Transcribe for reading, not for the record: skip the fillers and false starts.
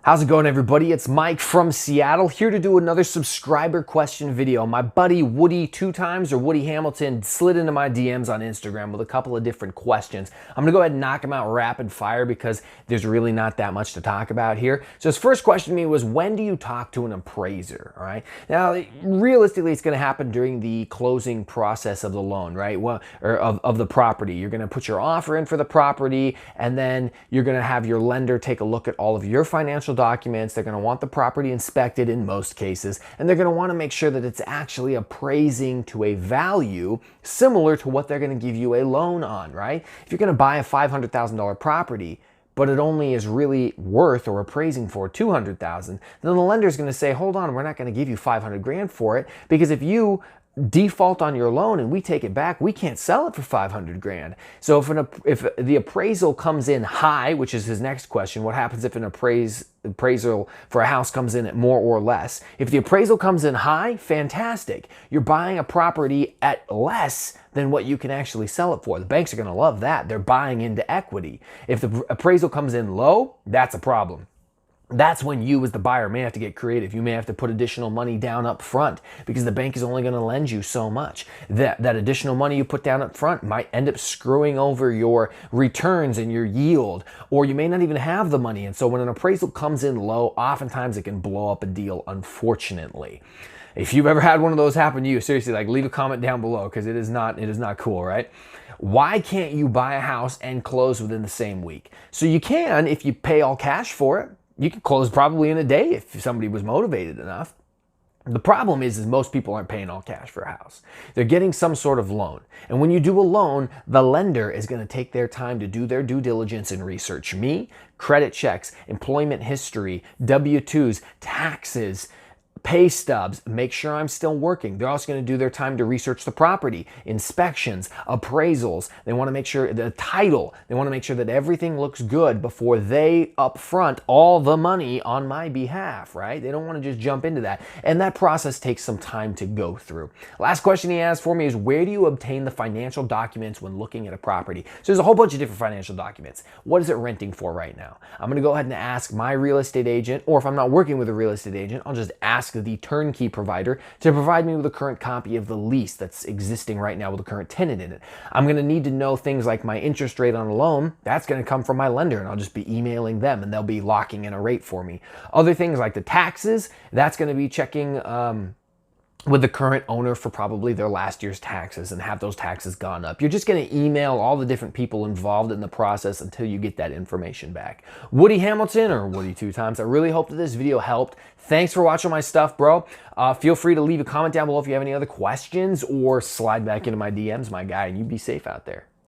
How's it going, everybody? It's Mike from Seattle, here to do another subscriber question video. My buddy Woodie Two Times, or Woody Hamilton, slid into my DMs on Instagram with a couple of different questions. I'm gonna go ahead and knock them out rapid fire because there's really not that much to talk about here. So his first question to me was, when do you talk to an appraiser? All right. Now, realistically, it's gonna happen during the closing process of the loan, right? Well, or of the property. You're gonna put your offer in for the property, and then you're gonna have your lender take a look at all of your financial documents. They're going to want the property inspected in most cases, and they're going to want to make sure that it's actually appraising to a value similar to what they're going to give you a loan on, right? If you're going to buy a $500,000 property, but it only is really worth or appraising for $200,000, then the lender's going to say, hold on, we're not going to give you 500 grand for it, because if you default on your loan and we take it back, we can't sell it for 500 grand. So if the appraisal comes in high, which is his next question, what happens if an appraisal for a house comes in at more or less? If the appraisal comes in high, fantastic. You're buying a property at less than what you can actually sell it for. The banks are going to love that. They're buying into equity. If the appraisal comes in low, that's a problem. That's when you as the buyer may have to get creative. You may have to put additional money down up front because the bank is only going to lend you so much. That additional money you put down up front might end up screwing over your returns and your yield, or you may not even have the money. And so when an appraisal comes in low, oftentimes it can blow up a deal, unfortunately. If you've ever had one of those happen to you, seriously, like, leave a comment down below, because it is not cool, right? Why can't you buy a house and close within the same week? So you can if you pay all cash for it. You could close probably in a day if somebody was motivated enough. The problem is most people aren't paying all cash for a house. They're getting some sort of loan. And when you do a loan, the lender is going to take their time to do their due diligence and research me, credit checks, employment history, W-2s, taxes, pay stubs, make sure I'm still working. They're also going to do their time to research the property, inspections, appraisals. They want to make sure the title, they want to make sure that everything looks good before they upfront all the money on my behalf, right? They don't want to just jump into that. And that process takes some time to go through. Last question he asked for me is, where do you obtain the financial documents when looking at a property? So there's a whole bunch of different financial documents. What is it renting for right now? I'm going to go ahead and ask my real estate agent, or if I'm not working with a real estate agent, I'll just ask the turnkey provider to provide me with a current copy of the lease that's existing right now with a current tenant in it. I'm going to need to know things like my interest rate on a loan. That's going to come from my lender, and I'll just be emailing them, and they'll be locking in a rate for me. Other things like the taxes, that's going to be checking with the current owner for probably their last year's taxes, and have those taxes gone up. You're just going to email all the different people involved in the process until you get that information back. Woody Hamilton, or Woody Two Times, I really hope that this video helped. Thanks for watching my stuff, bro. Feel free to leave a comment down below if you have any other questions, or slide back into my DMs, my guy, and you be safe out there.